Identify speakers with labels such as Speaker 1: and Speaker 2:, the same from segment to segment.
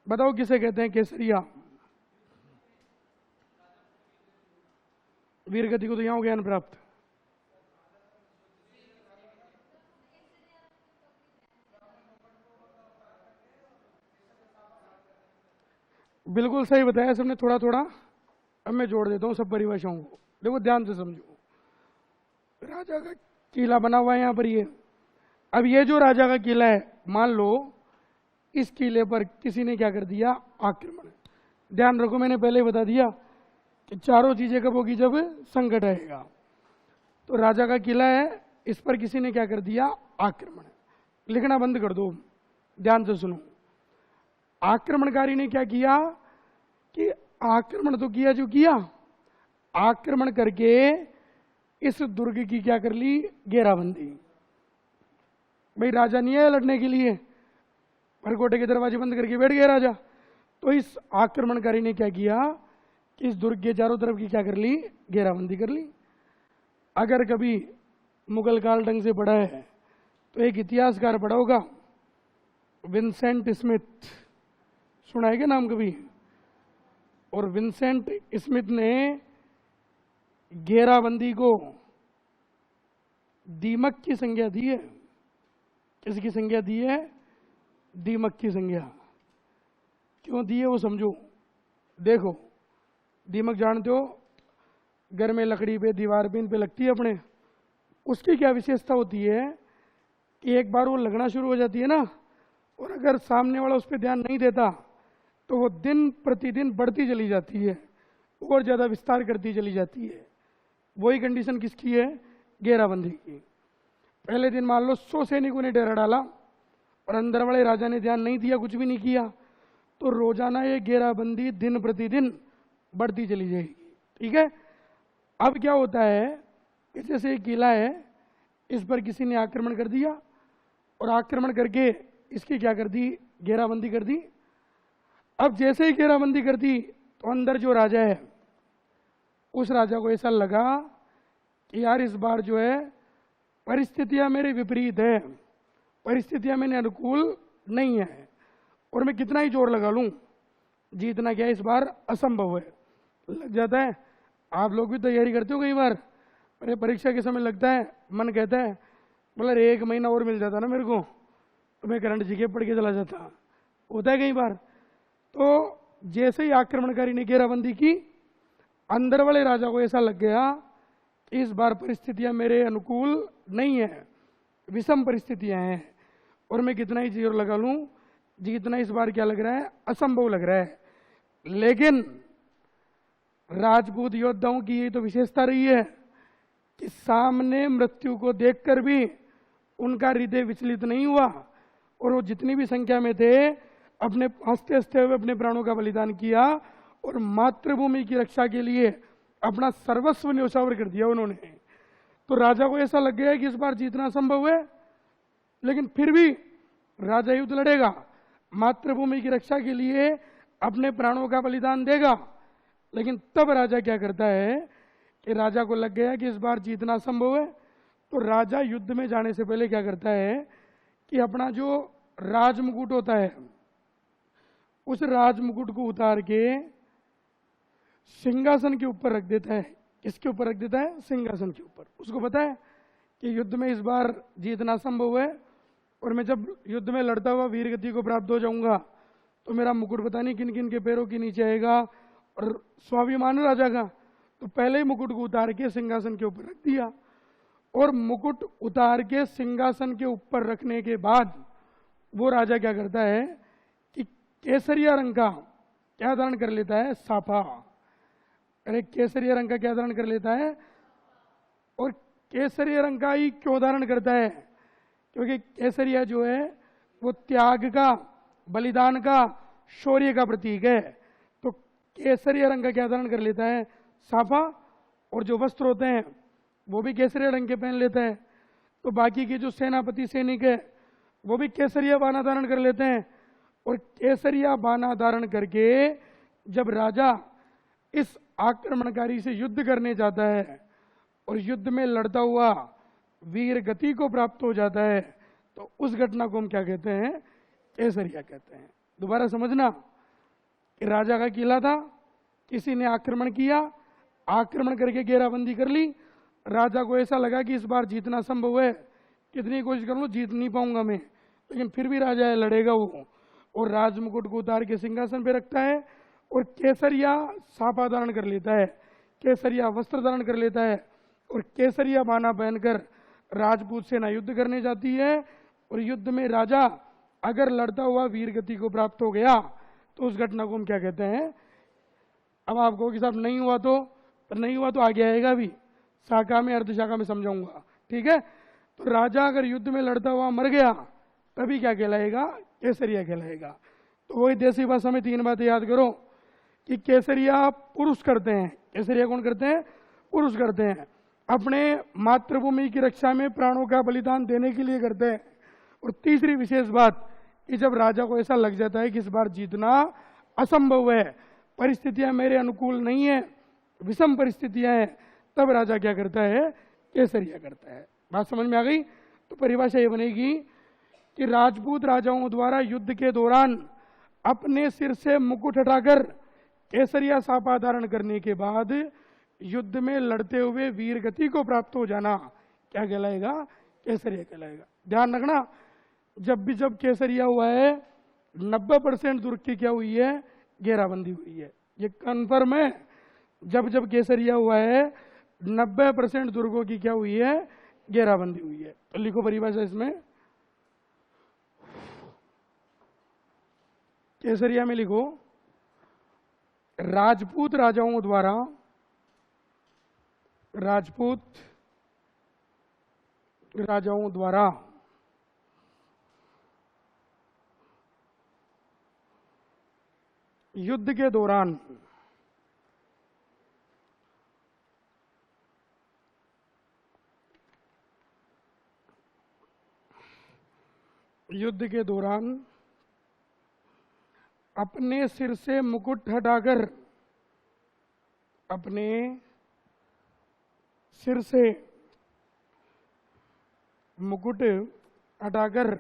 Speaker 1: बताओ किसे कहते हैं केसरिया? वीर गति को तो यहां ज्ञान प्राप्त। बिल्कुल सही बताया सबने, थोड़ा थोड़ा अब मैं जोड़ देता हूं सब परिभाषाओं को। देखो ध्यान से समझो, राजा का किला बना हुआ है यहां पर ये। अब ये जो राजा का किला है, मान लो इस किले पर किसी ने क्या कर दिया, आक्रमण। ध्यान रखो मैंने पहले ही बता दिया कि चारों चीजें कब होगी, जब संकट आएगा। तो राजा का किला है, इस पर किसी ने क्या कर दिया, आक्रमण। लिखना बंद कर दो, ध्यान से सुनो। आक्रमणकारी ने क्या किया कि आक्रमण तो किया जो किया, आक्रमण करके इस दुर्ग की क्या कर ली, घेराबंदी। भाई राजा नहीं है लड़ने के लिए, परकोटे के दरवाजे बंद करके बैठ गया राजा। तो इस आक्रमणकारी ने क्या किया कि इस दुर्ग के चारों तरफ की क्या कर ली, घेराबंदी कर ली। अगर कभी मुगल काल ढंग से पढ़ा है तो एक इतिहासकार पढ़ा होगा, विंसेंट स्मिथ, सुना है क्या नाम कभी? और विंसेंट स्मिथ ने घेराबंदी को दीमक की संज्ञा दी है। किसकी संज्ञा दी है? दीमक की संज्ञा। क्यों दी है वो समझो। देखो दीमक जानते हो, घर में लकड़ी पे, दीवार पे, इन पे लगती है अपने। उसकी क्या विशेषता होती है कि एक बार वो लगना शुरू हो जाती है ना, और अगर सामने वाला उस पर ध्यान नहीं देता तो वो दिन प्रतिदिन बढ़ती चली जाती है और ज़्यादा विस्तार करती चली जाती है। वही कंडीशन किसकी है? घेराबंदी की। पहले दिन मान लो 100 सैनिकों ने डेरा डाला और अंदर वाले राजा ने ध्यान नहीं दिया, कुछ भी नहीं किया, तो रोजाना ये घेराबंदी दिन प्रतिदिन बढ़ती चली जाएगी। ठीक है। अब क्या होता है कि जैसे एक किला है, इस पर किसी ने आक्रमण कर दिया और आक्रमण करके इसकी क्या कर दी, घेराबंदी कर दी। अब जैसे ही घेराबंदी कर दी तो अंदर जो राजा है, उस राजा को ऐसा लगा कि यार इस बार जो है परिस्थितियां मेरे विपरीत है, परिस्थितियां मेरे अनुकूल नहीं है, और मैं कितना ही जोर लगा लूं जीतना क्या इस बार असंभव है। लग जाता है। आप लोग भी तैयारी करते हो कई बार, अरे परीक्षा के समय लगता है, मन कहता है बोला 1 महीना और मिल जाता ना मेरे को तो मैं करंट जीके पढ़ के चला जाता। होता है कई बार। तो जैसे ही आक्रमणकारी ने घेराबंदी की, अंदर वाले राजा को ऐसा लग गया कि इस बार परिस्थितियां मेरे अनुकूल नहीं है, विषम परिस्थितियां हैं, और मैं कितना ही जोर लगा लूं जीतना इस बार क्या लग रहा है, असंभव लग रहा है। लेकिन राजपूत योद्धाओं की ये तो विशेषता रही है कि सामने मृत्यु को देखकर भी उनका हृदय विचलित नहीं हुआ, और वो जितनी भी संख्या में थे अपने हंसते हंसते हुए अपने प्राणों का बलिदान किया और मातृभूमि की रक्षा के लिए अपना सर्वस्व न्योछावर कर दिया उन्होंने। तो राजा को ऐसा लग गया कि इस बार जीतना संभव है, लेकिन फिर भी राजा युद्ध लड़ेगा, मातृभूमि की रक्षा के लिए अपने प्राणों का बलिदान देगा। लेकिन तब राजा क्या करता है कि राजा को लग गया कि इस बार जीतना संभव है, तो राजा युद्ध में जाने से पहले क्या करता है कि अपना जो राजमुकुट होता है, उस राजमुकुट को उतार के सिंहासन के ऊपर रख देता है। किसके ऊपर रख देता है? सिंहासन के ऊपर। उसको पता है कि युद्ध में इस बार जीतना संभव है, और मैं जब युद्ध में लड़ता हुआ वीर गति को प्राप्त हो जाऊंगा तो मेरा मुकुट पता नहीं किन किन के पैरों के नीचे आएगा, और स्वाभिमान राजा का। तो पहले ही मुकुट को उतार के सिंहासन के ऊपर रख दिया, और मुकुट उतार के सिंहासन के ऊपर रखने के बाद वो राजा क्या करता है कि केसरिया रंग का क्या धारण कर लेता है? साफा। अरे केसरिया रंग का क्या धारण कर लेता है? और केसरिया रंग का ही क्यों धारण करता है? क्योंकि केसरिया जो है वो त्याग का, बलिदान का, शौर्य का प्रतीक है। तो केसरिया रंग का क्या धारण कर लेता है? साफा। और जो वस्त्र होते हैं वो भी केसरिया रंग के पहन लेता है। तो बाकी के जो सेनापति सैनिक है वो भी केसरिया बाना धारण कर लेते हैं, और केसरिया बाना धारण करके जब राजा इस आक्रमणकारी से युद्ध करने जाता है और युद्ध में लड़ता हुआ वीर गति को प्राप्त हो जाता है, तो उस घटना को हम क्या कहते हैं? केसरिया कहते हैं। दोबारा समझना, कि राजा का किला था, किसी ने आक्रमण किया, आक्रमण करके घेराबंदी कर ली। राजा को ऐसा लगा कि इस बार जीतना संभव है, कितनी कोशिश कर लूं जीत नहीं पाऊंगा मैं, लेकिन फिर भी राजा लड़ेगा वो। और राजमुकुट को उतार के सिंहासन पे रखता है और केसरिया साफा धारण कर लेता है, केसरिया वस्त्र धारण कर लेता है और केसरिया बाना पहनकर राजपूत सेना युद्ध करने जाती है। और युद्ध में राजा अगर लड़ता हुआ वीर गति को प्राप्त हो गया तो उस घटना को हम क्या कहते हैं। अब आप कहो कि साहब नहीं हुआ तो, पर नहीं हुआ तो आगे आएगा भी, शाखा में अर्धशाखा में समझाऊंगा, ठीक है। तो राजा अगर युद्ध में लड़ता हुआ मर गया तभी क्या कहलाएगा, केसरिया कहलाएगा। तो वही देसी भाषा में 3 बातें याद करो कि केसरिया पुरुष करते हैं, केसरिया कौन करते हैं, पुरुष करते हैं, अपने मातृभूमि की रक्षा में प्राणों का बलिदान देने के लिए करते हैं। और तीसरी विशेष बात कि जब राजा को ऐसा लग जाता है कि इस बार जीतना असंभव है, परिस्थितियां मेरे अनुकूल नहीं है, विषम परिस्थितियां हैं, तब राजा क्या करता है, केसरिया करता है। बात समझ में आ गई। तो परिभाषा ये बनेगी कि राजपूत राजाओं द्वारा युद्ध के दौरान अपने सिर से मुकुट हटाकर केसरिया साफा धारण करने के बाद युद्ध में लड़ते हुए वीर गति को प्राप्त हो जाना क्या कहलाएगा, केसरिया कहलाएगा। ध्यान रखना, जब केसरिया हुआ है 90% दुर्ग की क्या हुई है, घेराबंदी हुई है, ये कन्फर्म है। जब केसरिया हुआ है 90% दुर्गों की क्या हुई है, घेराबंदी हुई है। तो लिखो परिभाषा इसमें, केसरिया में लिखो राजपूत राजाओं द्वारा, राजपूत राजाओं द्वारा युद्ध के दौरान अपने सिर से मुकुट हटाकर, अपने सिर से मुकुट हटाकर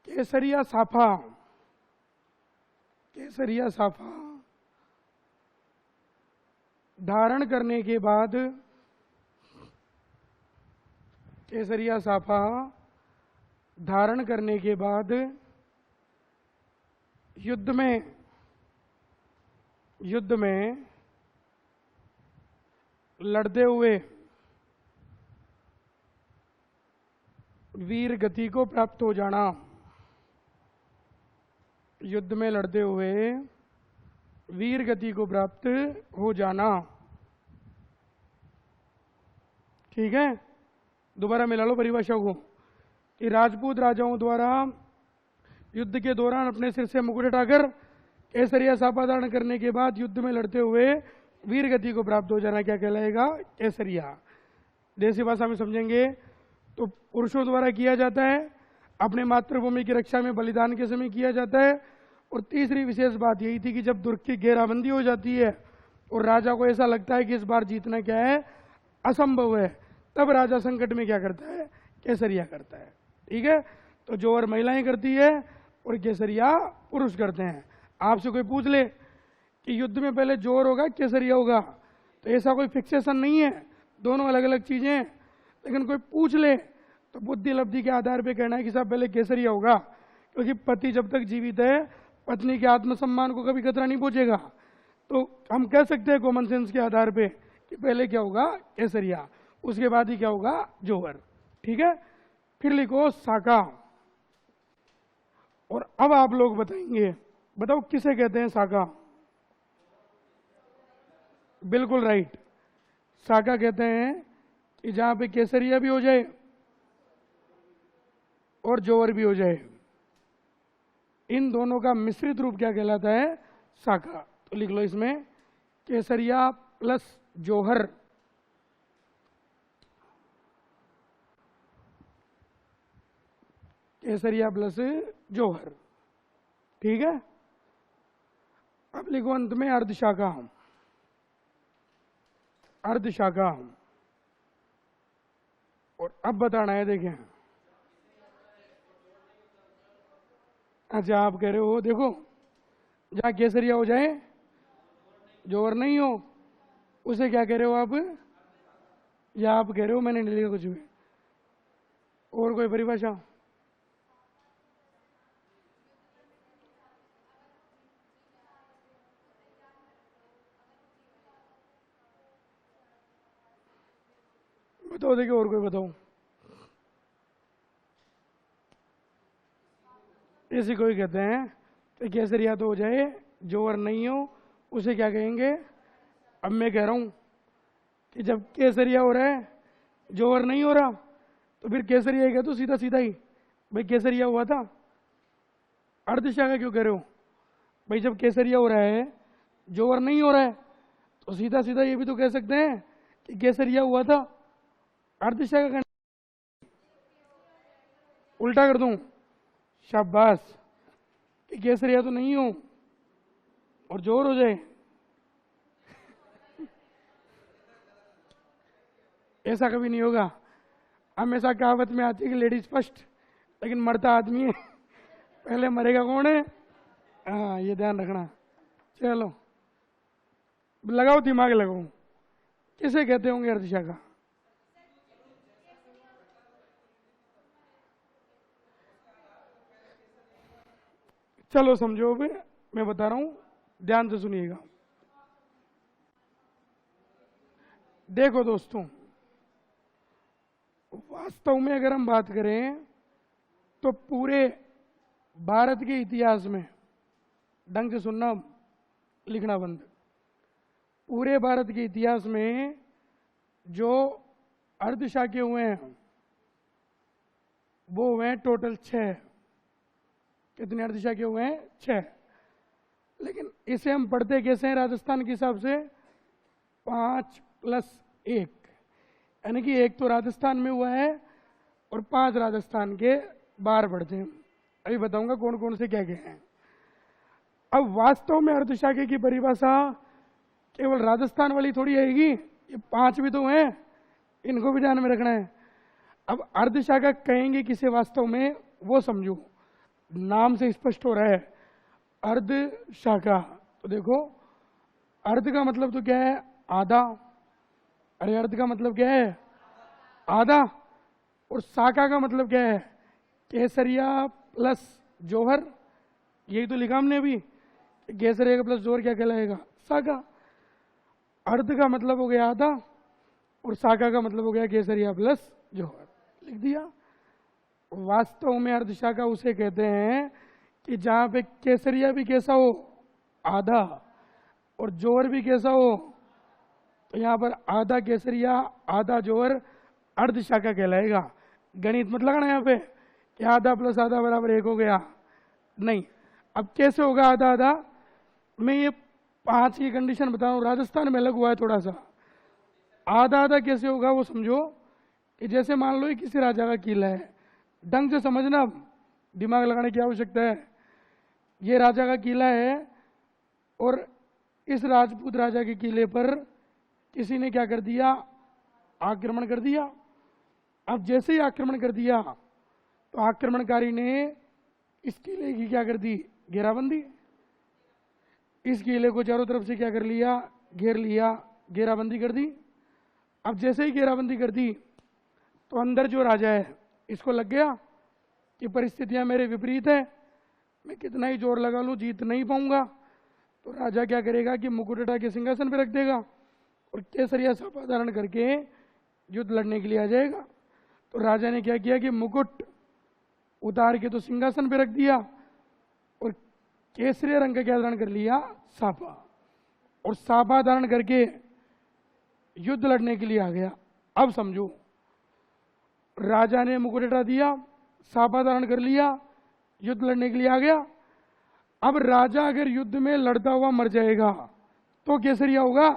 Speaker 1: केसरिया साफा धारण करने के बाद, केसरिया साफा धारण करने के बाद युद्ध में लड़ते हुए वीर गति को प्राप्त हो जाना, युद्ध में लड़ते हुए वीर गति को प्राप्त हो जाना, ठीक है। दोबारा मिला लो परिभाषा को कि राजपूत राजाओं द्वारा युद्ध के दौरान अपने सिर से मुकुट हटाकर केसरिया साफा धारण करने के बाद युद्ध में लड़ते हुए वीर गति को प्राप्त हो जाना क्या कहलाएगा, केसरिया। देसी भाषा में समझेंगे तो पुरुषों द्वारा किया जाता है, अपने मातृभूमि की रक्षा में बलिदान के समय किया जाता है। और तीसरी विशेष बात यही थी कि जब दुर्ग की घेराबंदी हो जाती है और राजा को ऐसा लगता है कि इस बार जीतना क्या है, असंभव है, तब राजा संकट में क्या करता है, केसरिया करता है, ठीक है। तो जोहर महिलाएं करती है और केसरिया पुरुष करते हैं। आपसे कोई पूछ ले कि युद्ध में पहले जोहर होगा केसरिया होगा, तो ऐसा कोई फिक्सेशन नहीं है, दोनों अलग अलग चीजें हैं। लेकिन कोई पूछ ले तो बुद्धि लब्धि के आधार पे कहना है कि साहब पहले केसरिया होगा, क्योंकि पति जब तक जीवित है पत्नी के आत्मसम्मान को कभी खतरा नहीं पहुंचेगा। तो हम कह सकते हैं कॉमन सेंस के आधार पे कि पहले क्या होगा, केसरिया, उसके बाद ही क्या होगा, जोहर, ठीक है। फिर लिखो साका। और अब आप लोग बताएंगे, बताओ किसे कहते हैं साका। बिल्कुल राइट, साका कहते हैं कि जहां पे केसरिया भी हो जाए और जोहर भी हो जाए, इन दोनों का मिश्रित रूप क्या कहलाता है, साका। तो लिख लो इसमें केसरिया प्लस जोहर, केसरिया प्लस जोहर, ठीक है। अब लिखो अंत में अर्धशाखा, अर्धशाखा। और अब बताना है, देखें अच्छा आप कह रहे हो देखो, जहाँ केसरिया हो जाए जोर नहीं हो, उसे क्या कह रहे हो आप? या आप कह रहे हो मैंने नहीं लिखा कुछ भी? और कोई परिभाषा? बताओ, देखिए और कोई बताओ। इसी को ही कहते हैं कि केसरिया तो हो जाए जोर नहीं हो, उसे क्या कहेंगे? अब मैं कह रहा हूं कि जब केसरिया हो रहा है जोर नहीं हो रहा, तो फिर केसरिया ही कह तो सीधा सीधा ही, भाई केसरिया हुआ था। अर्धदिशा का क्यों कह रहे हो? भाई जब केसरिया हो रहा है जोर नहीं हो रहा है, तो सीधा सीधा ये भी तो कह सकते हैं कि केसरिया हुआ था। अर्धदिशा का कहना, उल्टा कर दूं? शाबाश, कि केसरिया तो नहीं हो और जोर हो जाए। ऐसा कभी नहीं होगा। हमेशा कहावत में आती है कि लेडीज फर्स्ट, लेकिन मरता आदमी है, पहले मरेगा कौन है? हाँ, ये ध्यान रखना। चलो लगाओ, दिमाग लगाओ, किसे कहते होंगे अर्धदिशा का? चलो समझो, अभी मैं बता रहा हूं, ध्यान से सुनिएगा। देखो दोस्तों, वास्तव में अगर हम बात करें तो पूरे भारत के इतिहास में, ढंग से सुनना, लिखना बंद, पूरे भारत के इतिहास में जो अर्धशाके हुए हैं वो हुए हैं टोटल 6। कितने अर्धशाके हुए हैं? 6। लेकिन इसे हम पढ़ते कैसे हैं राजस्थान के हिसाब से? 5+1, यानी कि 1 तो राजस्थान में हुआ है और 5 राजस्थान के बाहर पढ़ते हैं। अभी बताऊंगा कौन कौन से क्या क्या हैं। अब वास्तव में अर्धशाके की परिभाषा केवल राजस्थान वाली थोड़ी आएगी, ये 5 भी तो हैं, इनको भी ध्यान में रखना है। अब अर्धशाखा कहेंगे किसे वास्तव में, वो समझो, नाम से स्पष्ट हो रहा है अर्धशाखा। तो देखो, अर्ध का मतलब तो क्या है? आधा। अरे अर्ध का मतलब क्या है? आधा। और शाखा का मतलब क्या है? केसरिया प्लस जौहर। यही तो लिखा हमने अभी, केसरिया का प्लस जौहर क्या कहलाएगा? शाखा। अर्ध का मतलब हो गया आधा और शाखा का मतलब हो गया केसरिया प्लस जौहर, लिख दिया। वास्तव में अर्धशाखा उसे कहते हैं कि जहां पे केसरिया भी कैसा हो? आधा, और जौहर भी कैसा हो? तो यहां पर आधा केसरिया आधा जौहर अर्धशाखा कहलाएगा। गणित मत लगाना यहां पे कि आधा प्लस आधा बराबर 1 हो गया, नहीं। अब कैसे होगा आधा आधा? मैं ये 5 की कंडीशन बता रहा हूं, राजस्थान में अलग हुआ है थोड़ा सा। आधा आधा कैसे होगा वो समझो, कि जैसे मान लो ये किसी राजा का किला है, ढंग से समझना, दिमाग लगाने की आवश्यकता है। ये राजा का किला है और इस राजपूत राजा के किले पर किसी ने क्या कर दिया? आक्रमण कर दिया। अब जैसे ही आक्रमण कर दिया तो आक्रमणकारी ने इस किले की क्या कर दी? घेराबंदी। इस किले को चारों तरफ से क्या कर लिया? घेर लिया, घेराबंदी कर दी। अब जैसे ही घेराबंदी कर दी तो अंदर जो राजा है इसको लग गया कि परिस्थितियां मेरे विपरीत है, मैं कितना ही जोर लगा लूं जीत नहीं पाऊंगा। तो राजा क्या करेगा कि मुकुट उठा के सिंहासन पर रख देगा और केसरिया साफा धारण करके युद्ध लड़ने के लिए आ जाएगा। तो राजा ने क्या किया कि मुकुट उतार के तो सिंहासन पर रख दिया और केसरिया रंग का क्या धारण कर लिया? साफा। और साफा धारण करके युद्ध लड़ने के लिए आ गया। अब समझो, राजा ने मुकुट हटा दिया, साफा धारण कर लिया, युद्ध लड़ने के लिए आ गया। अब राजा अगर युद्ध में लड़ता हुआ मर जाएगा तो केसरिया होगा।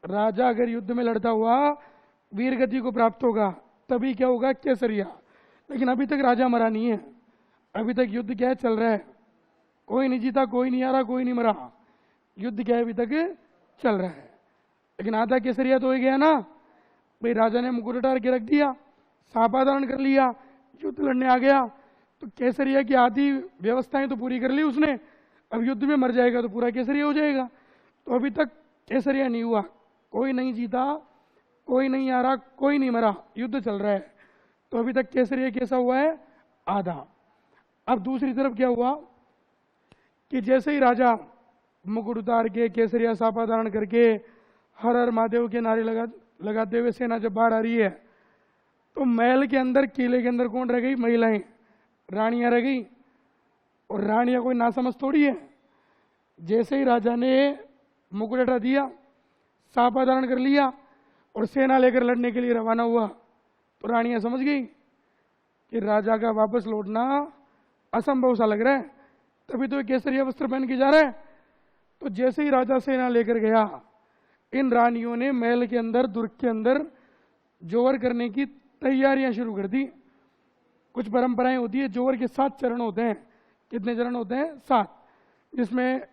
Speaker 1: राजा अगर युद्ध में लड़ता हुआ वीर गति को प्राप्त होगा तभी क्या होगा? केसरिया। लेकिन अभी तक राजा मरा नहीं है, अभी तक युद्ध क्या है? चल रहा है, कोई नहीं जीता, कोई नहीं हारा, कोई नहीं मरा, युद्ध क्या है? अभी तक चल रहा है। लेकिन आधा केसरिया तो हो गया ना भाई, राजा ने मुकुट उतार के रख दिया, साफा धारण कर लिया, युद्ध लड़ने आ गया। तो केसरिया की आधी व्यवस्थाएं तो पूरी कर ली उसने, अब युद्ध में मर जाएगा तो पूरा केसरिया हो जाएगा। तो अभी तक केसरिया नहीं हुआ, कोई नहीं जीता, कोई नहीं आ रहा, कोई नहीं मरा, युद्ध चल रहा है। तो अभी तक केसरिया कैसा हुआ है? आधा। अब दूसरी तरफ क्या हुआ कि जैसे ही राजा मुकुट उतार के केसरिया सापा धारण करके हर हर महादेव के नारे लगाते हुए सेना जब बाहर आ रही है, तो महल के अंदर, किले के अंदर कौन रह गई? महिलाएं, रानियां रह गई। और रानियां कोई नासमझ थोड़ी है। जैसे ही राजा ने मुकुट हटा दिया, सापा धारण कर लिया और सेना लेकर लड़ने के लिए रवाना हुआ, तो रानियां समझ गई कि राजा का वापस लौटना असंभव सा लग रहा है, तभी तो केसरिया वस्त्र पहन के जा रहा है। तो जैसे ही राजा सेना लेकर गया, इन रानियों ने महल के अंदर, दुर्ग के अंदर जोवर करने की तैयारियां शुरू कर दी। कुछ परंपराएं होती है, जोवर के 7 चरण होते हैं। कितने चरण होते हैं? 7। जिसमें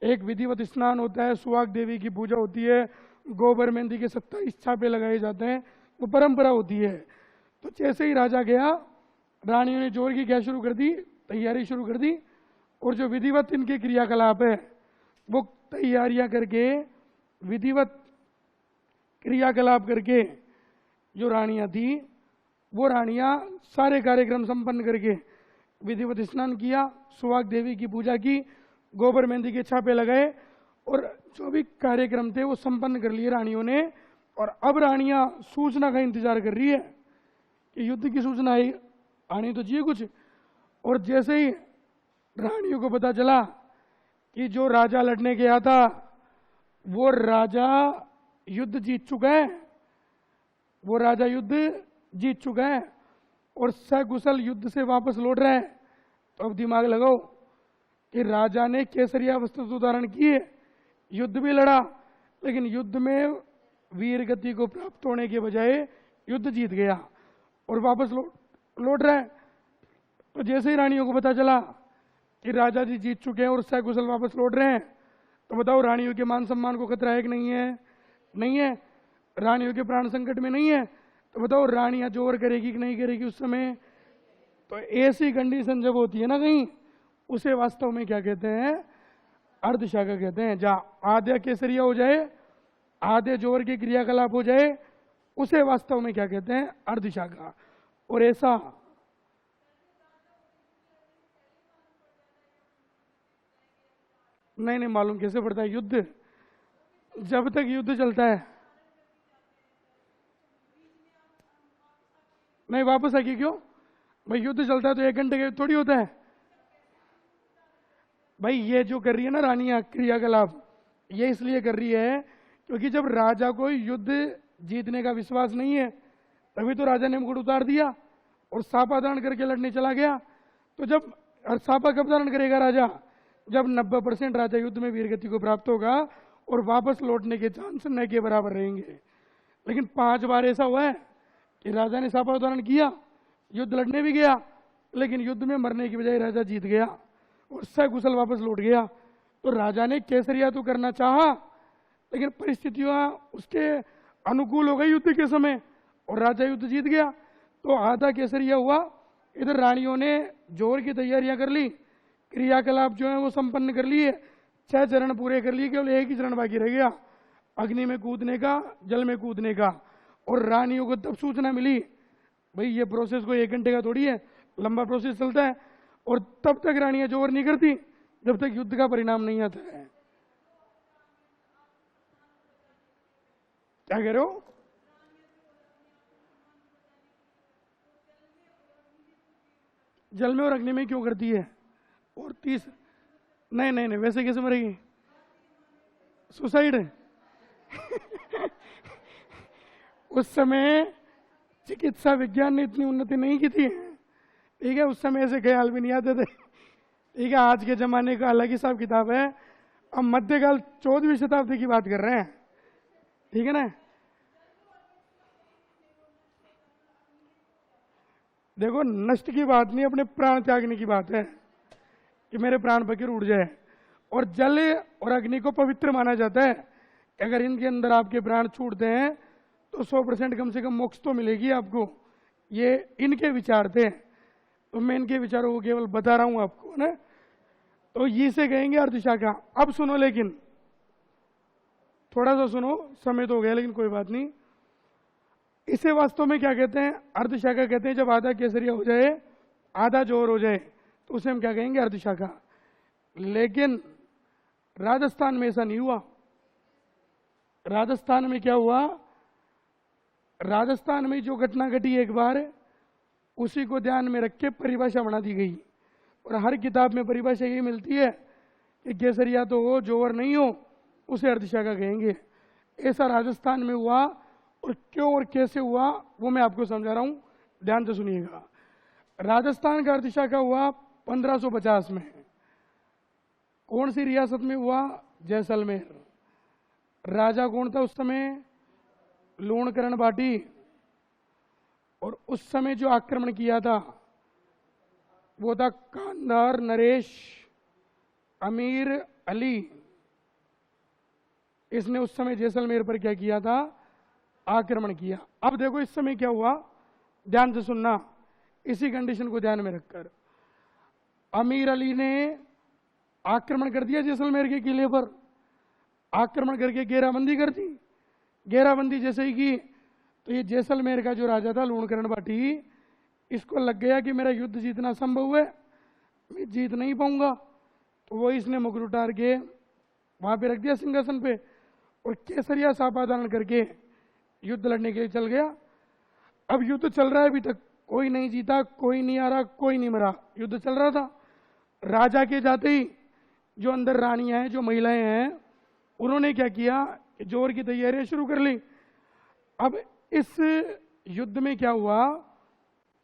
Speaker 1: एक विधिवत स्नान होता है, सुहाग देवी की पूजा होती है, गोबर मेहंदी के 27 छापे लगाए जाते हैं, वो परंपरा होती है। तो जैसे ही राजा गया, रानियों ने जोर की क्या शुरू कर दी? तैयारी शुरू कर दी। और जो विधिवत इनके क्रियाकलाप है, वो तैयारियां करके, विधिवत क्रियाकलाप करके जो रानियां थी, वो रानियां सारे कार्यक्रम संपन्न करके विधिवत स्नान किया, सुहाग देवी की पूजा की, गोबर मेहंदी के छापे लगाए और जो भी कार्यक्रम थे वो संपन्न कर लिए रानियों ने। और अब रानियां सूचना का इंतजार कर रही है कि युद्ध की सूचना आई, आनी तो चाहिए कुछ। और जैसे ही रानियों को पता चला कि जो राजा लड़ने गया था वो राजा युद्ध जीत चुका है, वो राजा युद्ध जीत चुका है और सकुशल युद्ध से वापस लौट रहा है, तो अब दिमाग लगाओ कि राजा ने केसरिया वस्त्र तो धारण किए, युद्ध भी लड़ा, लेकिन युद्ध में वीर गति को प्राप्त होने के बजाय युद्ध जीत गया और वापस लौट रहा है। तो जैसे ही रानियों को पता चला कि राजा जी जीत चुके हैं और सकुशल वापस लौट रहे हैं, तो बताओ रानियों के मान सम्मान को खतरा है कि नहीं है? नहीं है। रानियों के प्राण संकट में नहीं है। तो बताओ रानियां जोर करेगी कि नहीं करेगी उस समय? तो ऐसी कंडीशन जब होती है ना कहीं, उसे वास्तव में क्या कहते हैं? अर्धशाखा कहते हैं। जहां आधे केसरिया हो जाए, आधे जोर के क्रियाकलाप हो जाए, उसे वास्तव में क्या कहते हैं? अर्धशाखा। और ऐसा नहीं मालूम कैसे पड़ता है युद्ध, जब तक युद्ध चलता है। नहीं वापस आके क्यों भाई? युद्ध चलता है तो 1 घंटे का थोड़ी होता है भाई। ये जो कर रही है ना रानियां क्रियाकलाप, ये इसलिए कर रही है क्योंकि जब राजा को युद्ध जीतने का विश्वास नहीं है, तभी तो राजा ने मुकुट उतार दिया और सापा धारण करके लड़ने चला गया। तो जब सापा कब धारण करेगा राजा? जब 90% राजा युद्ध में वीरगति को प्राप्त होगा और वापस लौटने के चांस न के बराबर रहेंगे। लेकिन 5 बार ऐसा हुआ है कि राजा ने सापा धारण किया, युद्ध लड़ने भी गया, लेकिन युद्ध में मरने की बजाय राजा जीत गया और सकुशल वापस लौट गया। तो राजा ने केसरिया तो करना चाहा, लेकिन परिस्थितियां उसके अनुकूल हो गई युद्ध के समय और राजा युद्ध जीत गया। तो आधा केसरिया हुआ। इधर रानियों ने जोर की तैयारियां कर ली, क्रियाकलाप जो है वो संपन्न कर लिए, 6 चरण पूरे कर लिए, केवल एक ही चरण बाकी रह गया, अग्नि में कूदने का, जल में कूदने का। और रानियों को तब सूचना मिली, भाई ये प्रोसेस कोई 1 घंटे का थोड़ी है, लंबा प्रोसेस चलता है। और तब तक रानियां जोर नहीं करती जब तक युद्ध का परिणाम नहीं आता है। क्या कह रहे हो? जल में और अग्नि में क्यों करती है? और 30 नहीं वैसे कैसे मरेगी? सुसाइड उस समय चिकित्सा विज्ञान ने इतनी उन्नति नहीं की थी, ठीक है, उस समय ऐसे ख्याल भी नहीं आते थे, ठीक है। आज के जमाने का अलग हिसाब किताब है। अब मध्यकाल 14वीं शताब्दी की बात कर रहे हैं, ठीक है ना। देखो नष्ट की बात नहीं, अपने प्राण त्यागने की बात है कि मेरे प्राण फकीर उड़ जाए। और जल और अग्नि को पवित्र माना जाता है। अगर इनके अंदर आपके प्राण छूटते हैं तो 100% कम से कम मोक्ष तो मिलेगी आपको। ये इनके विचार थे। तो मैं इनके विचारों को केवल बता रहा हूं आपको ना। तो ये से कहेंगे अर्धशाखा। अब सुनो, लेकिन थोड़ा सा सुनो, समय तो हो गया लेकिन कोई बात नहीं। इसे वास्तव में क्या कहते हैं? अर्धशाखा कहते हैं। जब आधा केसरिया हो जाए, आधा जोर हो जाए, तो उसे हम क्या कहेंगे? अर्धशाखा। लेकिन राजस्थान में ऐसा नहीं हुआ। राजस्थान में क्या हुआ? राजस्थान में जो घटना घटी एक बार, उसी को ध्यान में रख के परिभाषा बना दी गई। और हर किताब में परिभाषा यही मिलती है कि केसरिया तो हो, जोवर नहीं हो, उसे अर्धशाखा कहेंगे। ऐसा राजस्थान में हुआ, और क्यों और कैसे हुआ वो मैं आपको समझा रहा हूं, ध्यान से सुनिएगा। राजस्थान का अर्धशाखा हुआ 1550 में। कौन सी रियासत में हुआ? जैसलमेर। राजा कौन था उस समय? लूणकरण बाटी। और उस समय जो आक्रमण किया था वो था कांधार नरेश अमीर अली। इसने उस समय जैसलमेर पर क्या किया था? आक्रमण किया। अब देखो इस समय क्या हुआ, ध्यान से सुनना, इसी कंडीशन को ध्यान में रखकर। अमीर अली ने आक्रमण कर दिया जैसलमेर के किले पर। आक्रमण करके घेराबंदी कर दी। घेराबंदी जैसे ही की, तो ये जैसलमेर का जो राजा था लूणकरण बाटी, इसको लग गया कि मेरा युद्ध जीतना संभव है, मैं जीत नहीं पाऊंगा। तो वो इसने मुकुट उतार के वहां पे रख दिया सिंहासन पे, और केसरिया सापा धारण करके युद्ध लड़ने के लिए चल गया। अब युद्ध चल रहा है, अभी तक कोई नहीं जीता, कोई नहीं आ रहा, कोई नहीं मरा, युद्ध चल रहा था। राजा के जाते ही जो अंदर रानियां हैं, जो महिलाएं हैं, उन्होंने क्या किया? जोर की तैयारियां शुरू कर ली। अब इस युद्ध में क्या हुआ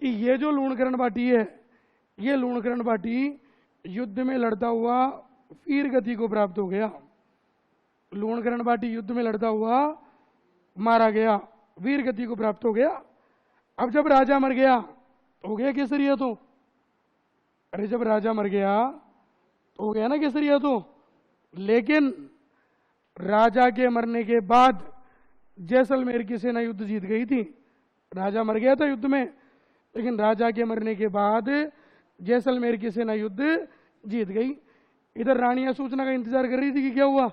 Speaker 1: कि ये जो लूणकरण बाटी है, ये लूणकरण बाटी युद्ध में लड़ता हुआ वीर गति को प्राप्त हो गया। लूणकरण बाटी युद्ध में लड़ता हुआ मारा गया, वीर गति को प्राप्त हो गया। अब जब राजा मर गया तो हो गया केसरिया तो। अरे जब राजा मर गया तो हो गया ना केसरिया तो। लेकिन राजा के मरने के बाद जैसलमेर की सेना युद्ध जीत गई थी। राजा मर गया था युद्ध में, लेकिन राजा के मरने के बाद जैसलमेर की सेना युद्ध जीत गई। इधर रानियां सूचना का इंतजार कर रही थी कि क्या हुआ।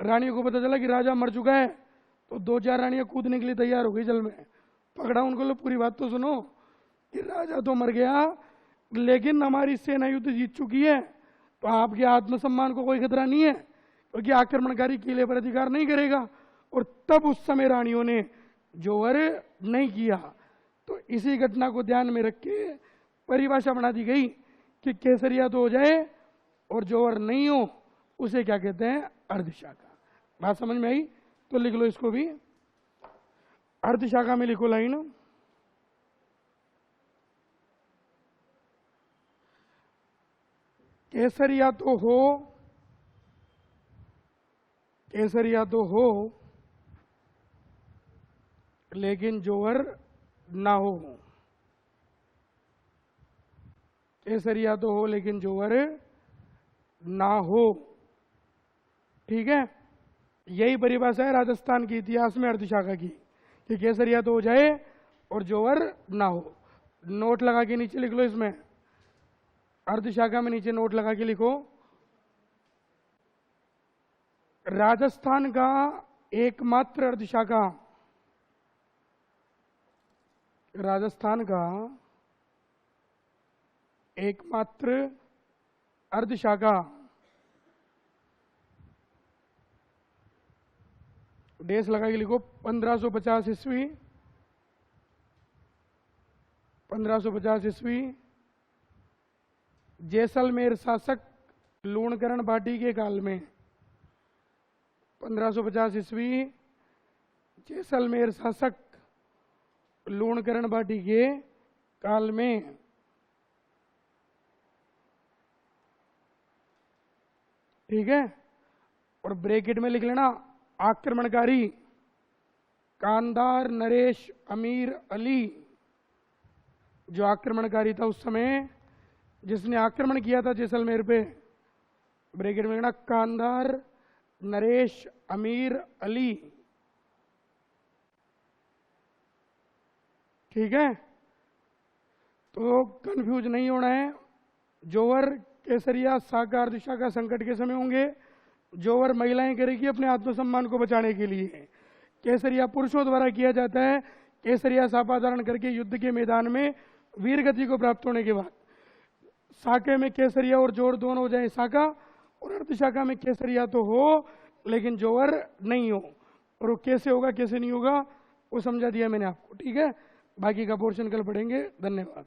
Speaker 1: रानियों को पता चला कि राजा मर चुका है, तो 2-4 रानियां कूदने के लिए तैयार हो गई जल में। पकड़ा उनको, लो पूरी बात तो सुनो कि राजा तो मर गया, लेकिन हमारी सेना युद्ध जीत चुकी है, तो आपके आत्मसम्मान को कोई खतरा नहीं है, क्योंकि आक्रमणकारी किले पर अधिकार नहीं करेगा। और तब उस समय रानियों ने जोवर नहीं किया। तो इसी घटना को ध्यान में रख के परिभाषा बना दी गई कि केसरिया तो हो जाए और जोवर नहीं हो, उसे क्या कहते हैं? अर्धशाखा। बात समझ में आई? तो लिख लो इसको भी, अर्धशाखा में लिखो लाइन। केसरिया तो हो, केसरिया तो हो, लेकिन जोवर ना हो। केसरिया तो हो लेकिन जोवर ना हो। ठीक है, यही परिभाषा है राजस्थान के इतिहास में अर्धशाखा की, कि केसरिया तो हो जाए और जोवर ना हो। नोट लगा के नीचे लिख लो इसमें, अर्धशाखा में नीचे नोट लगा के लिखो, राजस्थान का एकमात्र अर्धशाखा, राजस्थान का एकमात्र अर्धशाखा डेस लगा के लिखो 1550 ईस्वी। 1550 ईस्वी जैसलमेर शासक लूणकरण बाटी के काल में। 1550 ईस्वी जैसलमेर शासक लूणकरण बाटी के काल में। ठीक है, और ब्रैकेट में लिख लेना आक्रमणकारी कांधार नरेश अमीर अली। जो आक्रमणकारी था उस समय, जिसने आक्रमण किया था जैसलमेर पे, ब्रैकेट में लिखना कांधार नरेश अमीर अली। ठीक है, तो कंफ्यूज नहीं होना है। जोवर केसरिया साकार दिशा का संकट के समय होंगे। जोवर महिलाएं करेगी अपने आत्मसम्मान को बचाने के लिए। केसरिया पुरुषों द्वारा किया जाता है। केसरिया सापा धारण करके युद्ध के मैदान में वीर गति को प्राप्त होने के बाद साके में केसरिया और जोर दोनों हो जाए साका, और अर्धशाखा में केसरिया तो हो लेकिन जोवर नहीं हो। और वो कैसे होगा कैसे नहीं होगा वो समझा दिया मैंने आपको, ठीक है। बाकी का पोर्शन कल पढ़ेंगे। धन्यवाद।